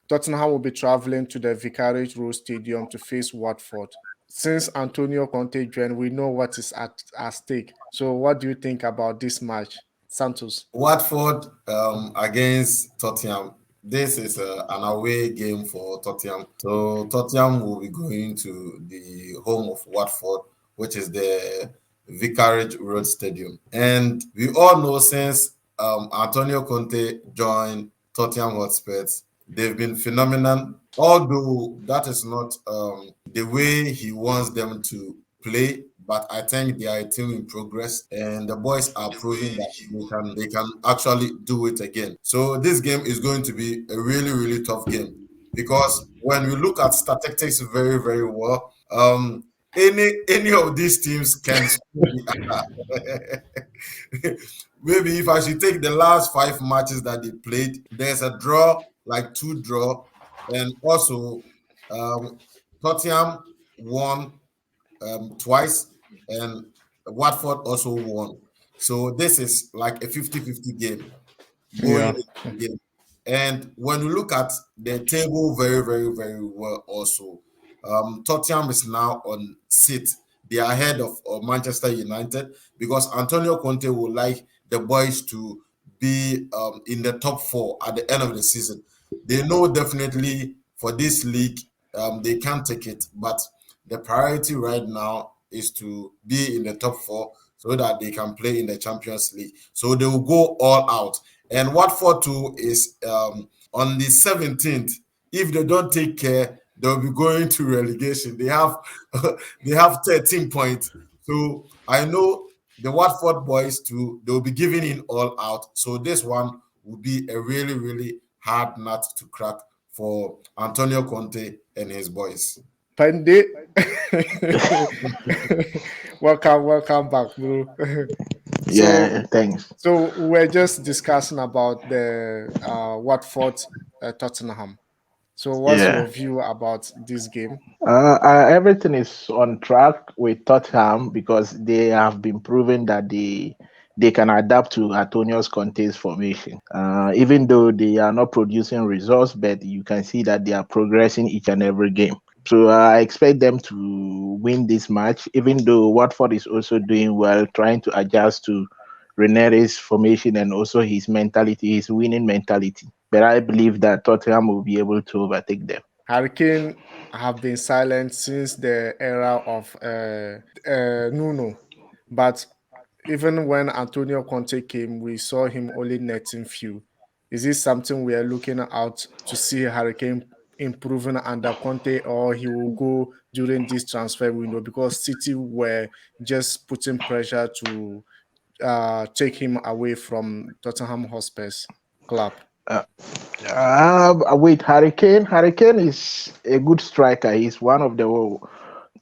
Tottenham will be traveling to the Vicarage Road Stadium to face Watford. Since Antonio Conte joined, we know what is at stake. So, what do you think about this match, Santos? Watford against Tottenham. This is an away game for Tottenham. So Tottenham will be going to the home of Watford, which is the Vicarage Road Stadium. And we all know since Antonio Conte joined Tottenham Hotspurs, they've been phenomenal. Although that is not the way he wants them to play, but I think they are a team in progress, and the boys are proving that they can actually do it again. So this game is going to be a really really tough game because when we look at statistics very very well, any of these teams can score the other. Maybe if I should take the last 5 matches that they played, there's a draw, like 2 draw, and also Tottenham won twice, and Watford also won. So this is like a 50-50 game going Yeah. into the game. And when you look at the table very, very, very well also, Tottenham is now on sixth. They are ahead of Manchester United because Antonio Conte would like the boys to be in the top four at the end of the season. They know definitely for this league, they can take it, but the priority right now is to be in the top four so that they can play in the Champions League. So they will go all out. And Watford too is on the 17th. If they don't take care, they'll be going to relegation. They have they have 13 points. So I know the Watford boys too, they'll be giving in all out. So this one will be a really, really hard nut to crack for Antonio Conte and his boys. Pende. welcome back, bro. so, Yeah, thanks. so we're just discussing about the Watford Tottenham. So, what's your Yeah. view about this game? Everything is on track with Tottenham because they have been proven that they can adapt to Antonio Conte's formation. Even though they are not producing results, but you can see that they are progressing each and every game. So I expect them to win this match, even though Watford is also doing well, trying to adjust to Ranieri's formation and also his mentality, his winning mentality. But I believe that Tottenham will be able to overtake them. Hurricane have been silent since the era of Nuno, but even when Antonio Conte came, we saw him only netting few. Is this something we are looking out to see Hurricane improving under Conte, or he will go during this transfer window because City were just putting pressure to take him away from Tottenham Hotspur's club? Uh, wait, Hurricane. Hurricane is a good striker. He's one of the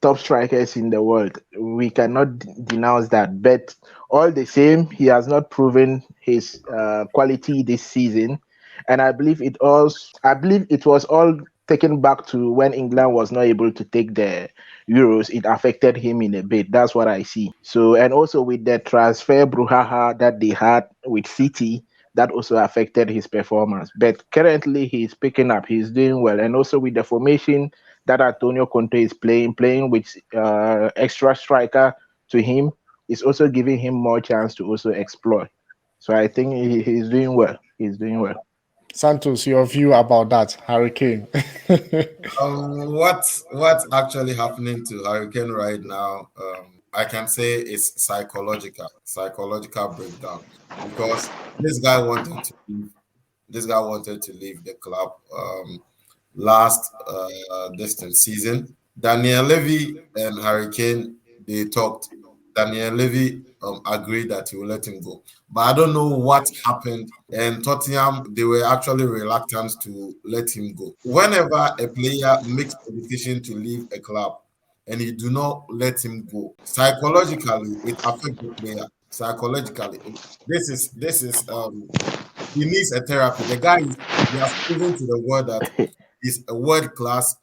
top strikers in the world. We cannot denounce that. But all the same, he has not proven his quality this season. And I believe it was all taken back to when England was not able to take the Euros. It affected him in a bit. That's what I see. So, and also with the transfer brouhaha that they had with City, that also affected his performance. But currently, he's picking up. He's doing well, and also with the formation that Antonio Conte is playing with extra striker to him, is also giving him more chance to also explore. So I think he's doing well. He's doing well. Santos, your view about that Hurricane? What's actually happening to Hurricane right now? I can say it's psychological breakdown because this guy wanted to leave. This guy wanted to leave the club last distant season. Daniel Levy and Hurricane they talked. Daniel Levy agreed that he will let him go, but I don't know what happened. And Tottenham they were actually reluctant to let him go. Whenever a player makes a decision to leave a club and you do not let him go, psychologically it affects the player. Psychologically, this is he needs a therapy. The guy is he has proven to the world that he's a world class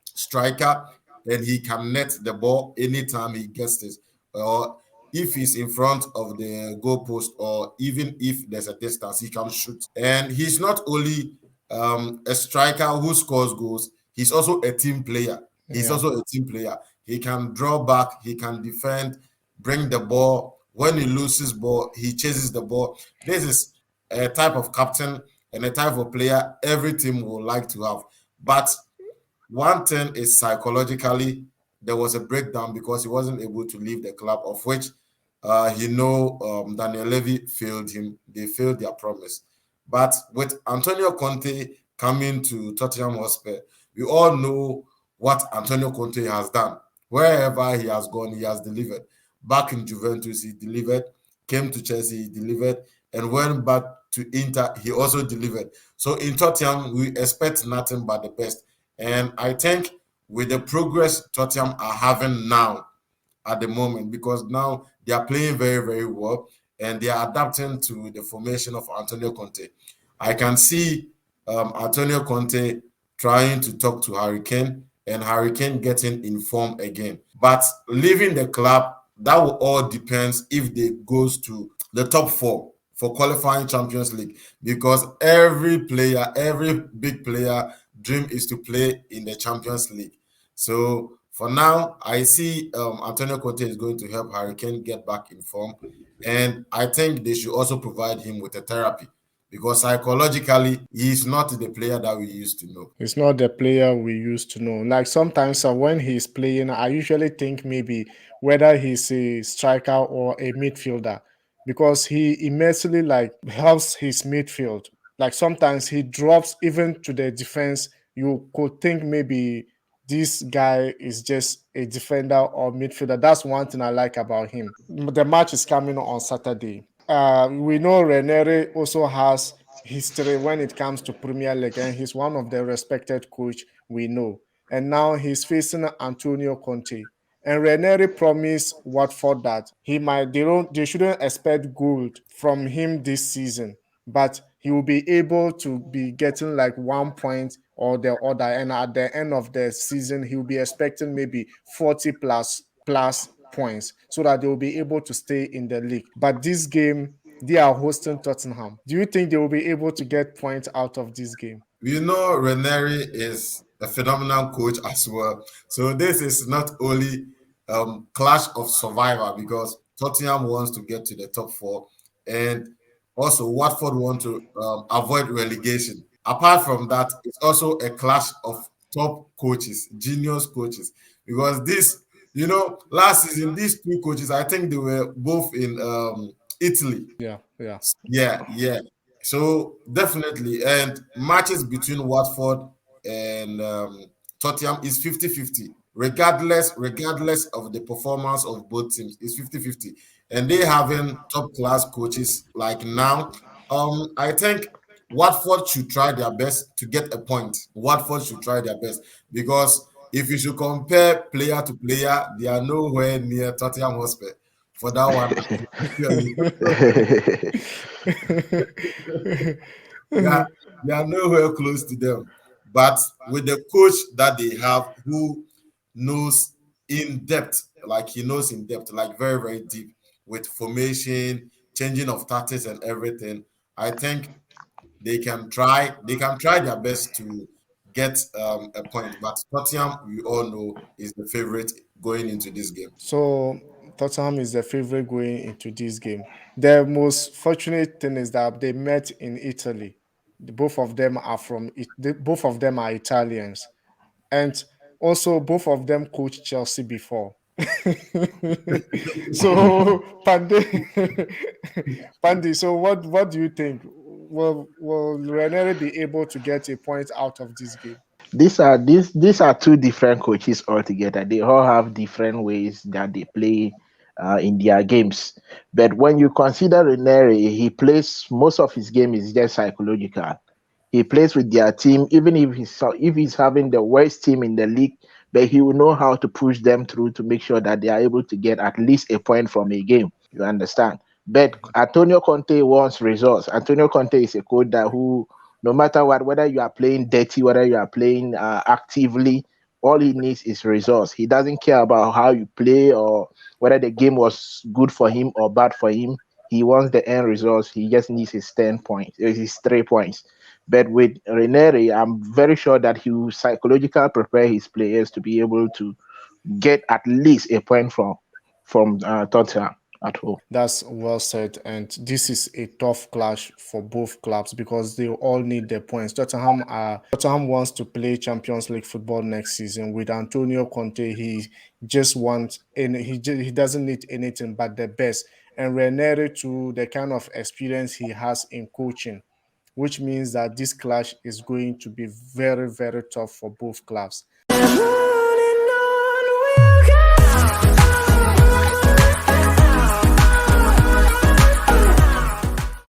striker and he can net the ball anytime he gets this. Or if he's in front of the goalpost, or even if there's a distance, he can shoot. And he's not only a striker who scores goals. He's also a team player. He's Yeah. also a team player. He can draw back, he can defend, bring the ball. When he loses ball, he chases the ball. This is a type of captain and a type of player every team would like to have. But one thing is psychologically, there was a breakdown because he wasn't able to leave the club, of which Daniel Levy failed him. They failed their promise. But with Antonio Conte coming to Tottenham Hotspur, we all know what Antonio Conte has done. Wherever he has gone, he has delivered. Back in Juventus, he delivered. Came to Chelsea, he delivered. And went back to Inter, he also delivered. So in Tottenham, we expect nothing but the best. And I think with the progress Tottenham are having now at the moment, because now they are playing very, very well and they are adapting to the formation of Antonio Conte. I can see Antonio Conte trying to talk to Harry Kane and Harry Kane getting informed again. But leaving the club, that will all depends if they goes to the top four for qualifying Champions League, because every player, every big player dream is to play in the Champions League. So for now, I see Antonio Conte is going to help Harry Kane get back in form, and I think they should also provide him with a therapy because psychologically he's not the player that we used to know. He's not the player we used to know. Like sometimes when he's playing, I usually think maybe whether he's a striker or a midfielder because he immensely like helps his midfield. Like sometimes he drops even to the defense. You could think maybe this guy is just a defender or midfielder. That's one thing I like about him. The match is coming on Saturday. We know Ranieri also has history when it comes to Premier League, and he's one of the respected coach we know. And now he's facing Antonio Conte. And Ranieri promised Watford that they shouldn't expect gold from him this season, but he will be able to be getting like 1 point or the other. And at the end of the season, he will be expecting maybe 40 plus points so that they will be able to stay in the league. But this game, they are hosting Tottenham. Do you think they will be able to get points out of this game? We know Ranieri is a phenomenal coach as well. So this is not only clash of survivor because Tottenham wants to get to the top four, and also Watford want to avoid relegation. Apart from that, it's also a clash of top coaches, genius coaches, because last season these two coaches, I think they were both in Italy. Yeah, yeah. Yeah, yeah. So definitely, and matches between Watford and Tottenham is 50-50. Regardless of the performance of both teams, it's 50-50. And they having top class coaches like now. I think Watford should try their best to get a point. Watford should try their best because if you should compare player to player, they are nowhere near Tottenham Hotspur. For that one, I can tell you. they are, they are nowhere close to them. But with the coach that they have who knows in depth, like he knows in depth, like very, very deep with formation, changing of tactics and everything, I think they can try their best to get a point. But Tottenham, we all know, is the favorite going into this game. So Tottenham is the favorite going into this game. The most fortunate thing is that they met in Italy. Both of them are both of them are Italians, and also both of them coached Chelsea before. So Pandy, so what do you think? Will Ranieri be able to get a point out of this game? These are two different coaches altogether. They all have different ways that they play in their games. But when you consider Ranieri, he plays most of his game is just psychological. He plays with their team, even if he's having the worst team in the league, but he will know how to push them through to make sure that they are able to get at least a point from a game. You understand? But Antonio Conte wants results. Antonio Conte is a coach that who, no matter what, whether you are playing dirty, whether you are playing actively, all he needs is results. He doesn't care about how you play or whether the game was good for him or bad for him. He wants the end results. He just needs his 10 points, his 3 points. But with Ranieri, I'm very sure that he will psychologically prepare his players to be able to get at least a point from Tottenham at home. That's well said. And this is a tough clash for both clubs because they all need their points. Tottenham wants to play Champions League football next season. With Antonio Conte, he just wants and he doesn't need anything but the best. And Ranieri to the kind of experience he has in coaching, which means that this clash is going to be very, very tough for both clubs.